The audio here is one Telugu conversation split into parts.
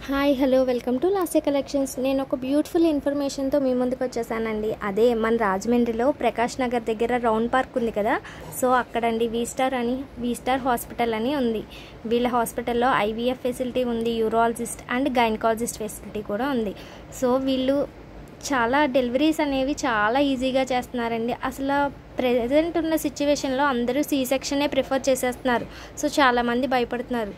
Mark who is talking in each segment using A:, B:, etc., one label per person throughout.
A: Hi hello welcome to Lasya collections. నేను ఒక బ్యూటిఫుల్ ఇన్ఫర్మేషన్తో మీ ముందుకు వచ్చేసానండి. అదే మన రాజమండ్రిలో ప్రకాష్ నగర్ దగ్గర రౌండ్ పార్క్ ఉంది కదా, సో అక్కడండి వీస్టార్ హాస్పిటల్ అని ఉంది. వీళ్ళ హాస్పిటల్లో ఐవీఎఫ్ ఫెసిలిటీ ఉంది, యూరాలజిస్ట్ అండ్ గైనకాలజిస్ట్ ఫెసిలిటీ కూడా ఉంది. సో వీళ్ళు చాలా డెలివరీస్ అనేవి చాలా ఈజీగా చేస్తున్నారండి. అసలు ప్రెజెంట్ ఉన్న సిచ్యువేషన్లో అందరూ సీ సెక్షనే ప్రిఫర్ చేసేస్తున్నారు. సో చాలామంది భయపడుతున్నారు.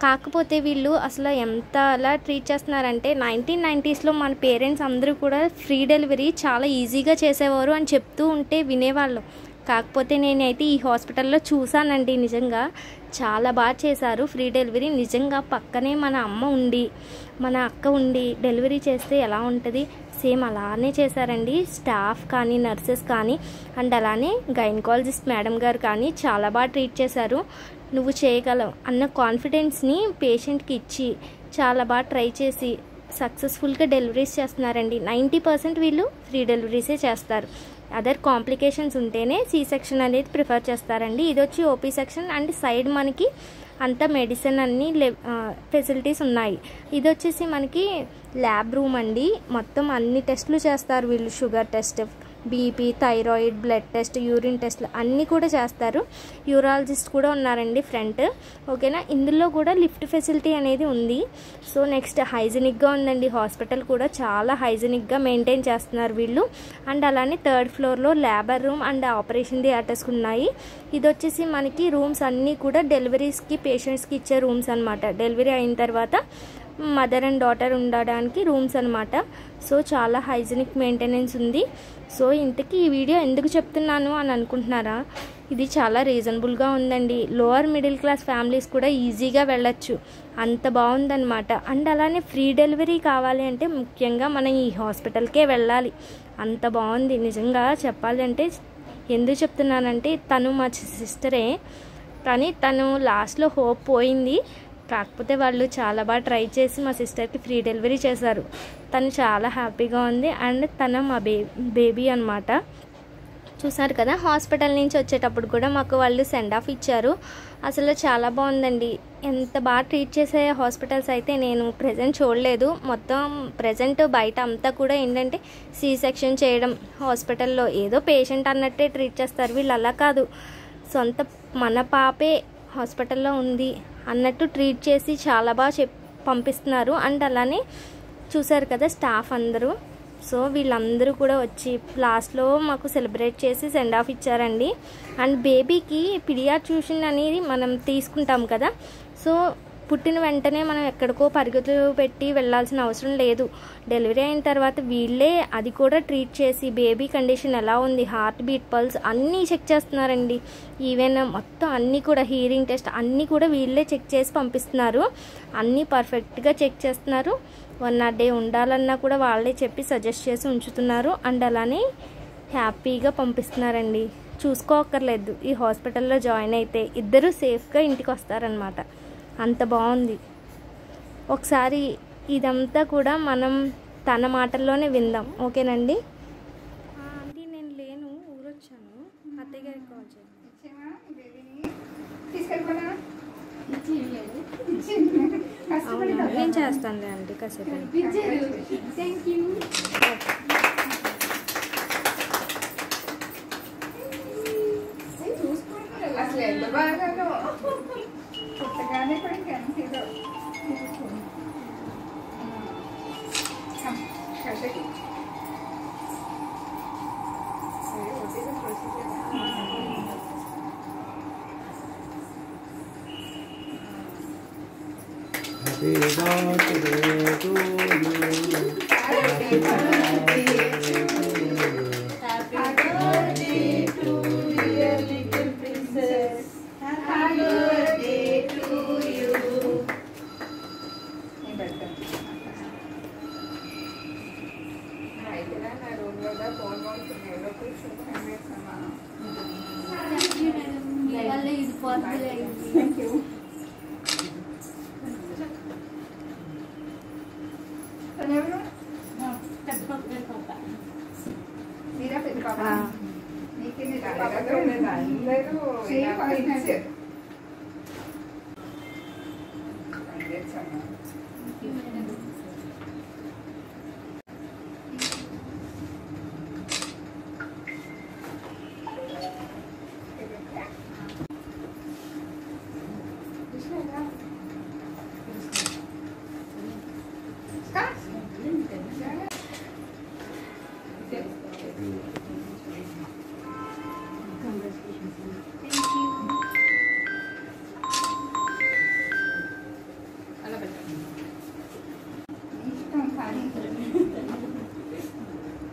A: కాకపోతే వీళ్ళు అసలు ఎంత అలా ట్రీట్ చేస్తున్నారంటే 1990s మన పేరెంట్స్ అందరూ కూడా ఫ్రీ డెలివరీ చాలా ఈజీగా చేసేవారు అని చెప్తూ ఉంటే వినేవాళ్ళం. కాకపోతే నేనైతే ఈ హాస్పిటల్లో చూసానండి, నిజంగా చాలా బాగా చేశారు ఫ్రీ డెలివరీ. నిజంగా పక్కనే మన అమ్మ ఉండి మన అక్క ఉండి డెలివరీ చేస్తే ఎలా ఉంటుంది సేమ్ అలానే చేశారండి. స్టాఫ్ కానీ నర్సెస్ కానీ అండ్ అలానే గైనకాలజిస్ట్ మేడం గారు కానీ చాలా బాగా ట్రీట్ చేశారు. నువ్వు చేయగలవు అన్న కాన్ఫిడెన్స్ని పేషెంట్కి ఇచ్చి చాలా బాగా ట్రై చేసి సక్సెస్ఫుల్గా డెలివరీస్ చేస్తున్నారండి. 90% వీళ్ళు ఫ్రీ డెలివరీసే చేస్తారు. అదర్ కాంప్లికేషన్స్ ఉంటేనే సి సెక్షన్ అనేది ప్రిఫర్ చేస్తారండి. ఇది వచ్చి ఓపీ సెక్షన్ అండ్ సైడ్ మనకి అంతా మెడిసిన్ అన్ని ఫెసిలిటీస్ ఉన్నాయి. ఇది వచ్చేసి మనకి ల్యాబ్ రూమ్ అండి. మొత్తం అన్ని టెస్టులు చేస్తారు వీళ్ళు. Sugar test, BP, thyroid, blood test, urine టెస్ట్లు అన్నీ కూడా చేస్తారు. యూరాలజిస్ట్ కూడా ఉన్నారండి ఫ్రంట్. ఓకేనా, ఇందులో కూడా లిఫ్ట్ ఫెసిలిటీ అనేది ఉంది. సో నెక్స్ట్ హైజీనిక్గా ఉందండి. హాస్పిటల్ కూడా చాలా హైజీనిక్గా మెయింటైన్ చేస్తున్నారు వీళ్ళు. అండ్ అలానే 3rd ఫ్లోర్లో labour room and operation theatres ఉన్నాయి. ఇది వచ్చేసి మనకి రూమ్స్ అన్నీ కూడా డెలివరీస్కి పేషెంట్స్కి ఇచ్చే రూమ్స్ అనమాట. డెలివరీ అయిన తర్వాత మదర్ అండ్ డాటర్ ఉండడానికి రూమ్స్ అనమాట. సో చాలా హైజీనిక్ మెయింటెనెన్స్ ఉంది. సో ఇంతకీ ఈ వీడియో ఎందుకు చెప్తున్నాను అని అనుకుంటున్నారా? ఇది చాలా రీజనబుల్గా ఉందండి. లోవర్ మిడిల్ క్లాస్ ఫ్యామిలీస్ కూడా ఈజీగా వెళ్ళొచ్చు, అంత బాగుందన్నమాట. అండ్ అలానే ఫ్రీ డెలివరీ కావాలి అంటే ముఖ్యంగా మనం ఈ హాస్పిటల్కే వెళ్ళాలి, అంత బాగుంది. నిజంగా చెప్పాలి అంటే ఎందుకు చెప్తున్నానంటే తను మా సిస్టరే, కానీ తను లాస్ట్లో హోప్ పోయింది. కాకపోతే వాళ్ళు చాలా బాగా ట్రై చేసి మా సిస్టర్కి ఫ్రీ డెలివరీ చేశారు. తను చాలా హ్యాపీగా ఉంది. అండ్ తన మా బేబీ అనమాట. చూసారు కదా, హాస్పిటల్ నుంచి వచ్చేటప్పుడు కూడా మాకు వాళ్ళు సెండ్ ఆఫ్ ఇచ్చారు. అసలు చాలా బాగుందండి. ఎంత బాగా ట్రీట్ చేసే హాస్పిటల్స్ అయితే నేను ప్రజెంట్ చూడలేదు. మొత్తం ప్రజెంట్ బయట అంతా కూడా ఏంటంటే సి సెక్షన్ చేయడం, హాస్పిటల్లో ఏదో పేషెంట్ అన్నట్టే ట్రీట్ చేస్తారు. వీళ్ళు అలా కాదు, సొంత మన పాపే హాస్పిటల్లో ఉంది అన్నట్టు ట్రీట్ చేసి చాలా బాగా పంపిస్తున్నారు. అండ్ అలానే చూసారు కదా స్టాఫ్ అందరూ. సో వీళ్ళందరూ కూడా వచ్చి లాస్ట్లో మాకు సెలబ్రేట్ చేసి సెండ్ ఆఫ్ ఇచ్చారండి. అండ్ బేబీకి పిడియాట్రిషియన్ అనేది మనం తీసుకుంటాం కదా, సో పుట్టిన వెంటనే మనం ఎక్కడికో పరిగెత్తులు పెట్టి వెళ్ళాల్సిన అవసరం లేదు. డెలివరీ అయిన తర్వాత వీళ్ళే అది కూడా ట్రీట్ చేసి బేబీ కండిషన్ ఎలా ఉంది, హార్ట్ బీట్, పల్స్ అన్నీ చెక్ చేస్తున్నారండి. ఈవెన్ మొత్తం అన్నీ కూడా హీరింగ్ టెస్ట్ అన్నీ కూడా వీళ్ళే చెక్ చేసి పంపిస్తున్నారు. అన్నీ పర్ఫెక్ట్గా చెక్ చేస్తున్నారు. 1 డే ఉండాలన్నా కూడా వాళ్ళే చెప్పి సజెస్ట్ చేసి ఉంచుతున్నారు. అండ్ అలానే హ్యాపీగా పంపిస్తున్నారండి. చూసుకోక్కర్లేదు, ఈ హాస్పిటల్లో జాయిన్ అయితే ఇద్దరు సేఫ్గా ఇంటికి వస్తారనమాట. అంత బాగుంది. ఒకసారి ఇదంతా కూడా మనం తన మాటల్లోనే విందాం. ఓకేనండి. ఆంటీ నేను లేను, ఊరొచ్చాను. అత్తయ్య గారికి కాల్ చేయండి. నేను చేస్తాను ఆంటీ కాసేపు.
B: Happy birthday to you. Happy birthday to you.
C: Happy birthday to dear little princess. Happy birthday to you. Thank you.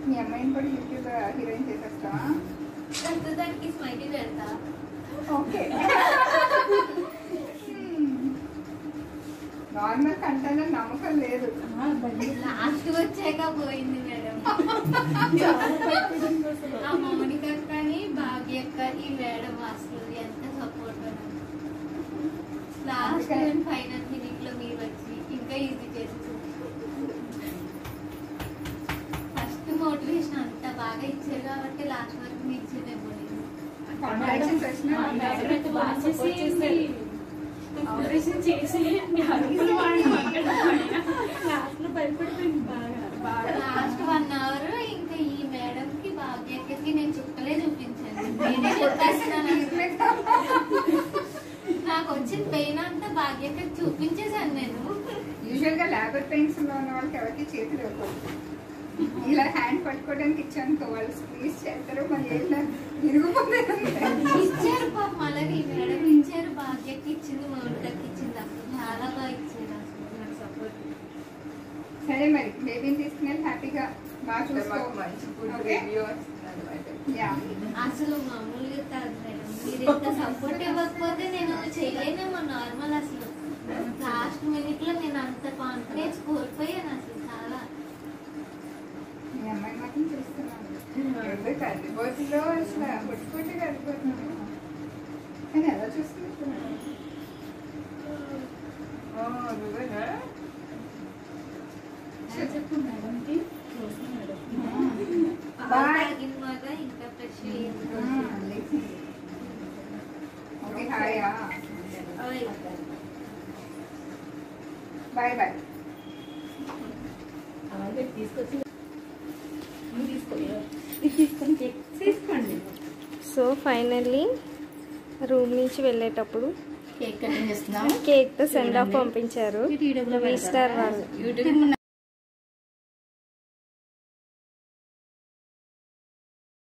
C: మీ అమ్మాయిని కూడా యూట్యూబ్ హీరోయిన్ చేసేస్తావా?
A: దానికి స్మైలీ పెడతా.
C: ఓకే. నార్మల్ కంటెంట్ నమ్మకం లేదు.
A: లాస్ట్ వచ్చాక పోయింది మేడం. ఆ మౌనిక కానీ భాగ్యక్క ఈ మేడం అసలు ఎంత సపోర్ట్. లాస్ట్ ఫైనల్ మినిట్ లో మీరు వచ్చి ఇంకా ఈజీ చేసి ఫస్ట్ మోటివేషన్ అంత బాగా ఇచ్చారు కాబట్టి లాస్ట్ వరకు మీ ఇచ్చేదేమో.
C: కాంట్రాక్షన్స్ వచ్చినా
D: ఆపరేషన్ చేసి భయపడిపోయింది బాగా.
A: లాస్ట్ 1 hour ఇంకా ఈ మేడం కి భాగ్యకి నేను చుక్కలే చూపించాను. నేనే చెప్పేస్తున్నాను. నాకు వచ్చిన పెయిన్ అంతా భాగ్యకి చూపించేసాను నేను.
C: యూజువల్ గా లేబర్ పెయిన్స్ లో ఉన్న వాళ్ళకి ఎవరికి చేతులు ఇవ్వకూడదు. ఇలా హ్యాండ్ పట్టుకోవడానికి ఇచ్చాను వాళ్ళు స్క్వీజ్ చేస్తారు, మళ్ళీ ఇరుగుపోతే
A: ఇచ్చారు పాపం. అలాగే ఈ మేడం ఇచ్చారు, భాగ్యకి ఇచ్చింది, మౌనికకి ఇచ్చింది. అసలు చాలా బాగా ఇచ్చారు అసలు నాకు సపోర్ట్.
C: సరే మరి బేబీని తీసుకుని హ్యాపీగా బాగా చూసుకో.
A: అసలు మామూలుగా కాదు మేడం. మీరు ఇంత సపోర్ట్ ఇవ్వకపోతే నేను చేయలేనేమో నార్మల్. అసలు లాస్ట్ మినిట్ లో నేను అంత కాన్ఫిడెన్స్ కోల్పోయాను అసలు చాలా.
C: మీ అమ్మాయి మాత్రం చూస్తున్నాను కలిపోతుందో అసలు కొట్టుకుంటే కలిపోతున్నాను కానీ ఎలా చూస్తున్నాను.
D: చెప్పు మేడంకి
A: ఇంకా ఫ్రెష్
C: ఓకే హాయా బాయ్ బాయ్.
D: అలాగే తీసుకొచ్చి తీసుకోండి.
A: సో ఫైనల్లీ రూమ్ నుంచి వెళ్ళేటప్పుడు
D: కేక్ కటింగ్ చేస్తున్నాం.
A: కేక్ తో సెండ్ ఆఫ్ పంపించారు.
D: వీడియోలో
A: స్టార్ వాళ్ళు.
D: యూట్యూబ్